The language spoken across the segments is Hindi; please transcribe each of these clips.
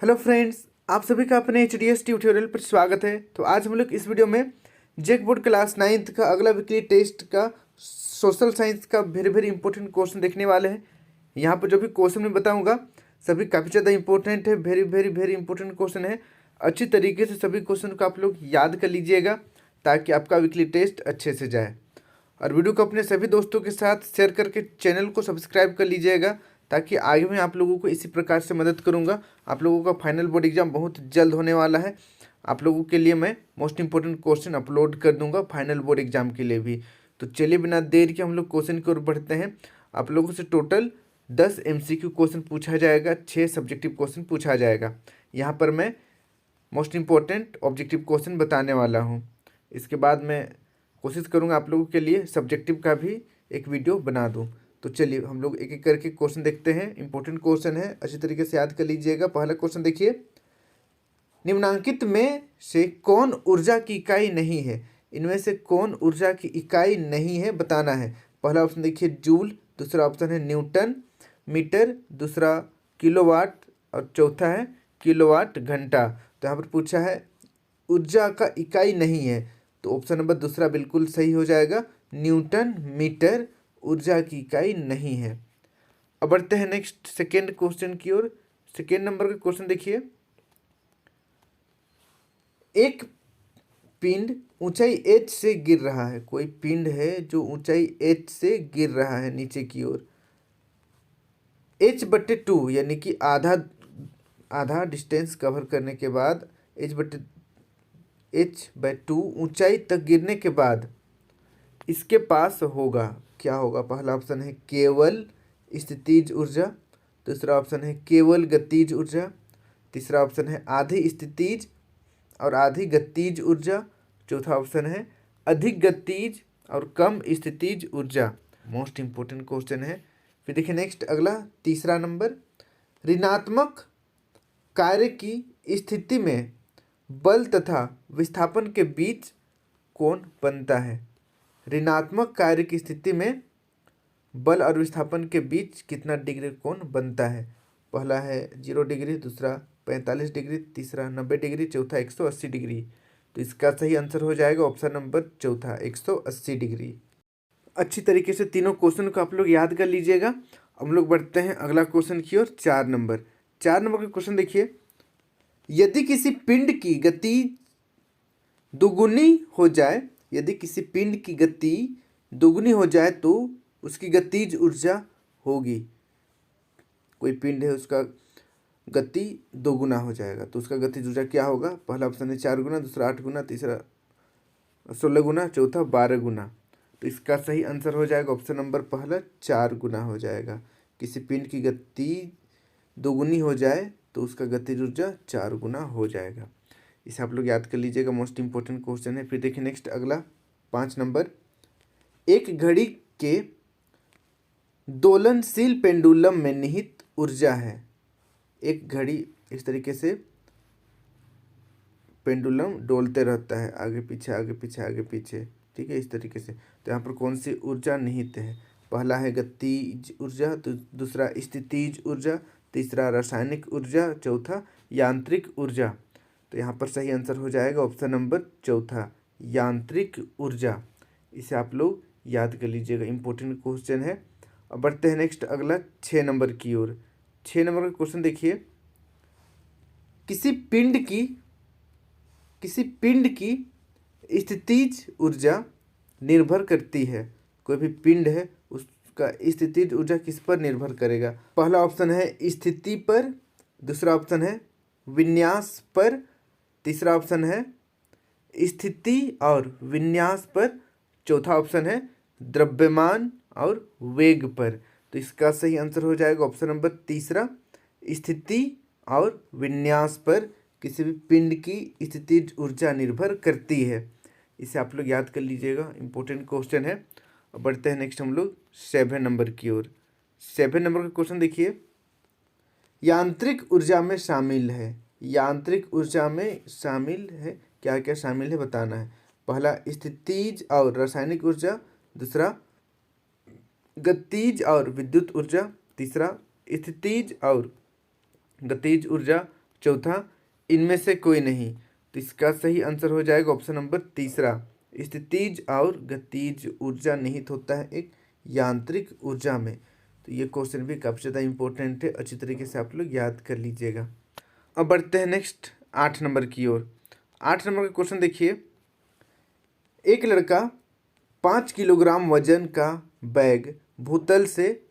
हेलो फ्रेंड्स, आप सभी का अपने HDS ट्यूटोरियल पर स्वागत है। तो आज हम लोग इस वीडियो में जेक बोर्ड क्लास 9th का अगला वीकली टेस्ट का सोशल साइंस का वेरी इंपॉर्टेंट क्वेश्चन देखने वाले हैं। यहाँ पर जो भी क्वेश्चन मैं बताऊँगा सभी काफ़ी ज़्यादा इंपॉर्टेंट है, वेरी इंपॉर्टेंट क्वेश्चन है। अच्छी तरीके से सभी क्वेश्चन को आप लोग याद कर लीजिएगा ताकि आपका वीकली टेस्ट अच्छे से जाए। और वीडियो को अपने सभी दोस्तों के साथ शेयर करके चैनल को सब्सक्राइब कर लीजिएगा ताकि आगे मैं आप लोगों को इसी प्रकार से मदद करूंगा। आप लोगों का फाइनल बोर्ड एग्जाम बहुत जल्द होने वाला है। आप लोगों के लिए मैं मोस्ट इंपॉर्टेंट क्वेश्चन अपलोड कर दूंगा फाइनल बोर्ड एग्जाम के लिए भी। तो चलिए बिना देर के हम लोग क्वेश्चन की ओर बढ़ते हैं। आप लोगों से टोटल 10 MCQ क्वेश्चन पूछा जाएगा, 6 सब्जेक्टिव क्वेश्चन पूछा जाएगा। यहाँ पर मैं मोस्ट इंपॉर्टेंट ऑब्जेक्टिव क्वेश्चन बताने वाला हूँ। इसके बाद मैं कोशिश करूँगा आप लोगों के लिए सब्जेक्टिव का भी एक वीडियो बना दूँ। तो चलिए हम लोग एक एक करके क्वेश्चन देखते हैं। इंपॉर्टेंट क्वेश्चन है, अच्छी तरीके से याद कर लीजिएगा। पहला क्वेश्चन देखिए, निम्नलिखित में से कौन ऊर्जा की इकाई नहीं है? इनमें से कौन ऊर्जा की इकाई नहीं है बताना है। पहला ऑप्शन देखिए जूल, दूसरा ऑप्शन है न्यूटन मीटर, दूसरा किलोवाट और चौथा है किलोवाट घंटा। तो यहाँ पर पूछा है ऊर्जा का इकाई नहीं है, तो ऑप्शन नंबर दूसरा बिल्कुल सही हो जाएगा। न्यूटन मीटर ऊर्जा की इकाई नहीं है। अब बढ़ते हैं नेक्स्ट सेकेंड क्वेश्चन की ओर। सेकेंड नंबर का क्वेश्चन देखिए, एक पिंड ऊंचाई h से गिर रहा है। कोई पिंड है जो ऊंचाई h से गिर रहा है नीचे की ओर। h/2 यानी कि आधा डिस्टेंस कवर करने के बाद h/2 ऊंचाई तक गिरने के बाद इसके पास होगा, क्या होगा? पहला ऑप्शन है केवल स्थितिज ऊर्जा, दूसरा ऑप्शन है केवल गतिज ऊर्जा, तीसरा ऑप्शन है आधी स्थितिज और आधी गतिज ऊर्जा, चौथा ऑप्शन है अधिक गतिज और कम स्थितिज ऊर्जा। मोस्ट इंपॉर्टेंट क्वेश्चन है। फिर देखिए नेक्स्ट अगला तीसरा नंबर, ऋणात्मक कार्य की स्थिति में बल तथा विस्थापन के बीच कोण बनता है। ऋणात्मक कार्य की स्थिति में बल और विस्थापन के बीच कितना डिग्री कोण बनता है? पहला है 0 डिग्री, दूसरा 45 डिग्री, तीसरा 90 डिग्री, चौथा 180 डिग्री। तो इसका सही आंसर हो जाएगा ऑप्शन नंबर चौथा 180 डिग्री। अच्छी तरीके से तीनों क्वेश्चन को आप लोग याद कर लीजिएगा। हम लोग बढ़ते हैं अगला क्वेश्चन की ओर। 4 नंबर का क्वेश्चन देखिए, यदि किसी पिंड की गति दुगुनी हो जाए, यदि किसी पिंड की गति दुगुनी हो जाए तो उसकी गतिज ऊर्जा होगी। कोई पिंड है उसका गति दोगुना हो जाएगा तो उसका गतिज ऊर्जा क्या होगा? पहला ऑप्शन है 4 गुना, दूसरा 8 गुना, तीसरा 16 गुना, चौथा 12 गुना। तो इसका सही आंसर हो जाएगा ऑप्शन नंबर पहला 4 गुना हो जाएगा। किसी पिंड की गति दोगुनी हो जाए तो उसका गतिज ऊर्जा 4 गुना हो जाएगा। इसे आप लोग याद कर लीजिएगा, मोस्ट इंपॉर्टेंट क्वेश्चन है। फिर देखिए नेक्स्ट अगला 5 नंबर, एक घड़ी के दोलनशील पेंडुलम में निहित ऊर्जा है। एक घड़ी इस तरीके से पेंडुलम डोलते रहता है, आगे पीछे आगे पीछे आगे पीछे, ठीक है, इस तरीके से। तो यहाँ पर कौन सी ऊर्जा निहित है? पहला है गतिज ऊर्जा, दूसरा स्थितिज ऊर्जा, तीसरा रासायनिक ऊर्जा, चौथा यांत्रिक ऊर्जा। तो यहाँ पर सही आंसर हो जाएगा ऑप्शन नंबर चौथा यांत्रिक ऊर्जा। इसे आप लोग याद कर लीजिएगा, इंपॉर्टेंट क्वेश्चन है। अब बढ़ते हैं नेक्स्ट अगला 6 नंबर की ओर। 6 नंबर का क्वेश्चन देखिए, किसी पिंड की स्थितिज ऊर्जा निर्भर करती है। कोई भी पिंड है उसका स्थितिज ऊर्जा किस पर निर्भर करेगा? पहला ऑप्शन है स्थिति पर, दूसरा ऑप्शन है विन्यास पर, तीसरा ऑप्शन है स्थिति और विन्यास पर, चौथा ऑप्शन है द्रव्यमान और वेग पर। तो इसका सही आंसर हो जाएगा ऑप्शन नंबर तीसरा स्थिति और विन्यास पर किसी भी पिंड की स्थितिज ऊर्जा निर्भर करती है। इसे आप लोग याद कर लीजिएगा, इंपॉर्टेंट क्वेश्चन है। अब बढ़ते हैं नेक्स्ट हम लोग 7 नंबर की ओर। 7 नंबर का क्वेश्चन देखिए, यांत्रिक ऊर्जा में शामिल है। यांत्रिक ऊर्जा में शामिल है, क्या क्या शामिल है बताना है। पहला स्थितिज और रासायनिक ऊर्जा, दूसरा गतिज और विद्युत ऊर्जा, तीसरा स्थितिज और गतिज ऊर्जा, चौथा इनमें से कोई नहीं। तो इसका सही आंसर हो जाएगा ऑप्शन नंबर तीसरा, स्थितिज और गतिज ऊर्जा निहित होता है एक यांत्रिक ऊर्जा में। तो ये क्वेश्चन भी काफ़ी ज़्यादा इंपॉर्टेंट है, अच्छी तरीके से आप लोग याद कर लीजिएगा। अब बढ़ते हैं नेक्स्ट 8 नंबर की ओर। 8 नंबर का क्वेश्चन देखिए, एक लड़का 5 किलोग्राम वजन का बैग भूतल से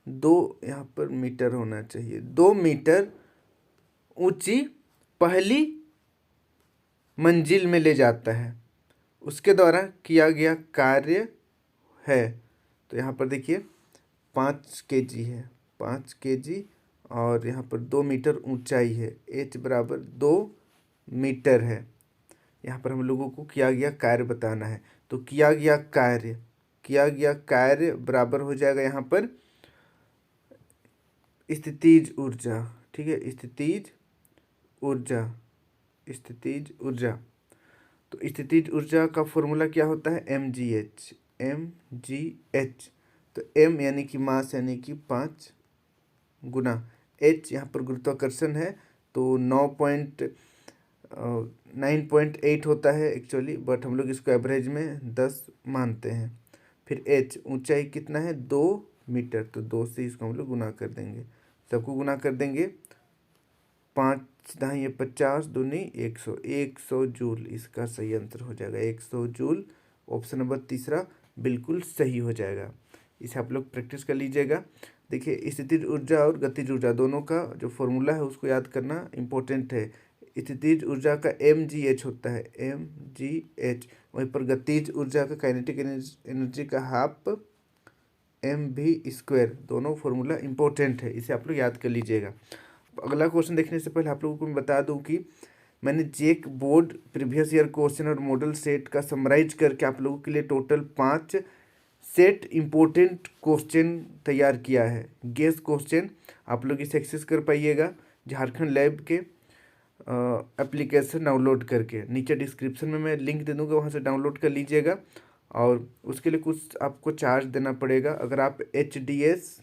2, यहाँ पर मीटर होना चाहिए, 2 मीटर ऊंची पहली मंजिल में ले जाता है, उसके द्वारा किया गया कार्य है। तो यहाँ पर देखिए 5 केजी है, 5 केजी, और यहाँ पर 2 मीटर ऊंचाई है, h बराबर 2 मीटर है। यहाँ पर हम लोगों को किया गया कार्य बताना है। तो किया गया कार्य बराबर हो जाएगा यहाँ पर स्थितिज ऊर्जा। ठीक है, स्थितिज ऊर्जा। तो स्थितिज ऊर्जा का फॉर्मूला क्या होता है, mgh। तो m यानी कि मास यानी कि 5 गुना h, यहाँ पर गुरुत्वाकर्षण है तो 9.8 होता है एक्चुअली, बट हम लोग इसको एवरेज में 10 मानते हैं। फिर h ऊंचाई कितना है, 2 मीटर, तो 2 से इसको हम लोग गुना कर देंगे, सबको गुना कर देंगे, 5 दाहिए 50 दूनी 100 जूल, इसका सही आंसर हो जाएगा 100 जूल। ऑप्शन नंबर तीसरा बिल्कुल सही हो जाएगा। इसे आप लोग प्रैक्टिस कर लीजिएगा। देखिए स्थितिज ऊर्जा और गतिज ऊर्जा दोनों का जो फॉर्मूला है उसको याद करना इम्पोर्टेंट है। स्थितिज ऊर्जा का mgh होता है, mgh। वहीं पर गतिज ऊर्जा का काइनेटिक एनर्जी का हाफ mv²। दोनों फॉर्मूला इम्पोर्टेंट है, इसे आप लोग याद कर लीजिएगा। अगला क्वेश्चन देखने से पहले आप लोगों को मैं बता दूं कि मैंने check board previous year question और मॉडल सेट का समराइज करके आप लोगों के लिए टोटल 5 सेट इम्पोर्टेंट क्वेश्चन तैयार किया है। गेस क्वेश्चन आप लोग इसे एक्सेस कर पाइएगा झारखंड लैब के एप्लीकेशन डाउनलोड करके, नीचे डिस्क्रिप्शन में मैं लिंक दे दूँगा, वहाँ से डाउनलोड कर लीजिएगा। और उसके लिए कुछ आपको चार्ज देना पड़ेगा। अगर आप HDS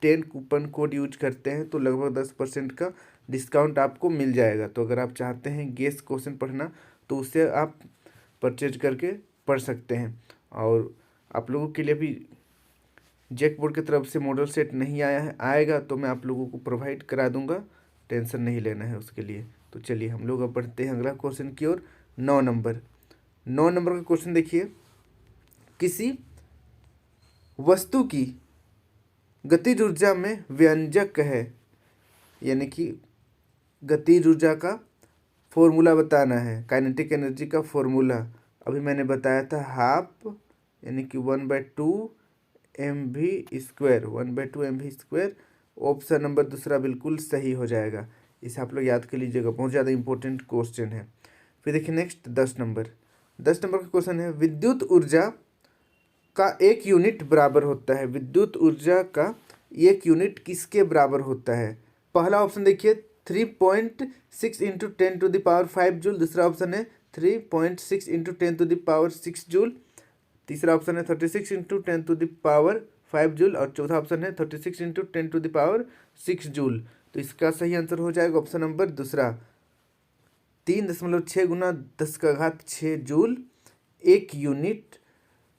10 कूपन कोड यूज करते हैं तो लगभग 10% का डिस्काउंट आपको मिल जाएगा। तो अगर आप चाहते हैं गेस क्वेश्चन पढ़ना तो उससे आप परचेज करके पढ़ सकते हैं। और आप लोगों के लिए भी जेक बोर्ड की तरफ से मॉडल सेट नहीं आया है, आएगा तो मैं आप लोगों को प्रोवाइड करा दूंगा, टेंशन नहीं लेना है उसके लिए। तो चलिए हम लोग अब बढ़ते हैं अगला क्वेश्चन की ओर। 9 नंबर का क्वेश्चन देखिए, किसी वस्तु की गतिज ऊर्जा में व्यंजक है, यानी कि गतिज ऊर्जा का फॉर्मूला बताना है, काइनेटिक एनर्जी का फॉर्मूला अभी मैंने बताया था, हाफ यानी कि 1/2 mv²। ऑप्शन नंबर दूसरा बिल्कुल सही हो जाएगा, इसे आप लोग याद कर लीजिएगा, बहुत ज़्यादा इंपॉर्टेंट क्वेश्चन है। फिर देखिए नेक्स्ट 10 नंबर का क्वेश्चन है, विद्युत ऊर्जा का एक यूनिट बराबर होता है, विद्युत ऊर्जा का एक यूनिट किसके बराबर होता है। पहला ऑप्शन देखिए 3.6 इंटू 10⁵ जूल, दूसरा ऑप्शन है 3.6 इंटू 10⁶ जूल, तीसरा ऑप्शन है 36 इंटू 10⁵ जूल, और चौथा ऑप्शन है 36 इंटू 10⁶ जूल। तो इसका सही आंसर हो जाएगा ऑप्शन नंबर दूसरा, 3.6 गुना 10⁶ जूल एक यूनिट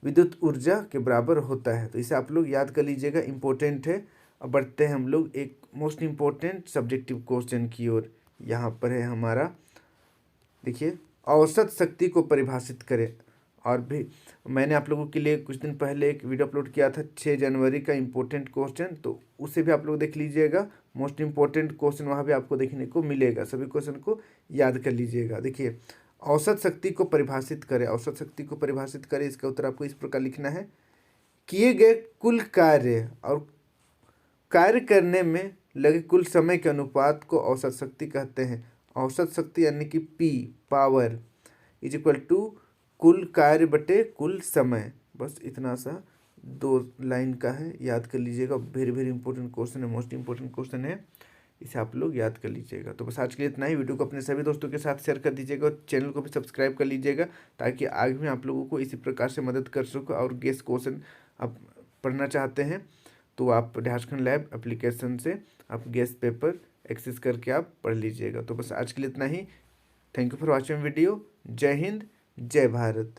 विद्युत ऊर्जा के बराबर होता है। तो इसे आप लोग याद कर लीजिएगा, इंपॉर्टेंट है। अब बढ़ते हैं हम लोग एक मोस्ट इम्पोर्टेंट सब्जेक्टिव क्वेश्चन की ओर। यहाँ पर है हमारा, देखिए औसत शक्ति को परिभाषित करें। और भी मैंने आप लोगों के लिए कुछ दिन पहले एक वीडियो अपलोड किया था 6 जनवरी का इम्पोर्टेंट क्वेश्चन, तो उसे भी आप लोग देख लीजिएगा, मोस्ट इम्पोर्टेंट क्वेश्चन वहाँ भी आपको देखने को मिलेगा, सभी क्वेश्चन को याद कर लीजिएगा। देखिए औसत शक्ति को परिभाषित करें, इसका उत्तर आपको इस प्रकार लिखना है, किए गए कुल कार्य और कार्य करने में लगे कुल समय के अनुपात को औसत शक्ति कहते हैं। औसत शक्ति यानी कि P पावर = कुल कार्य बटे कुल समय। बस इतना सा 2 लाइन का है, याद कर लीजिएगा, वेरी इंपॉर्टेंट क्वेश्चन है, मोस्ट इम्पोर्टेंट क्वेश्चन है, इसे आप लोग याद कर लीजिएगा। तो बस आज के लिए इतना ही। वीडियो को अपने सभी दोस्तों के साथ शेयर कर दीजिएगा और चैनल को भी सब्सक्राइब कर लीजिएगा, ताकि आगे भी आप लोगों को इसी प्रकार से मदद कर सको। और गेस क्वेश्चन आप पढ़ना चाहते हैं तो आप झारखंड लैब एप्लीकेशन से आप गेस पेपर एक्सेस करके आप पढ़ लीजिएगा। तो बस आज के लिए इतना ही। Thank you for watching video. जय हिंद, जय भारत।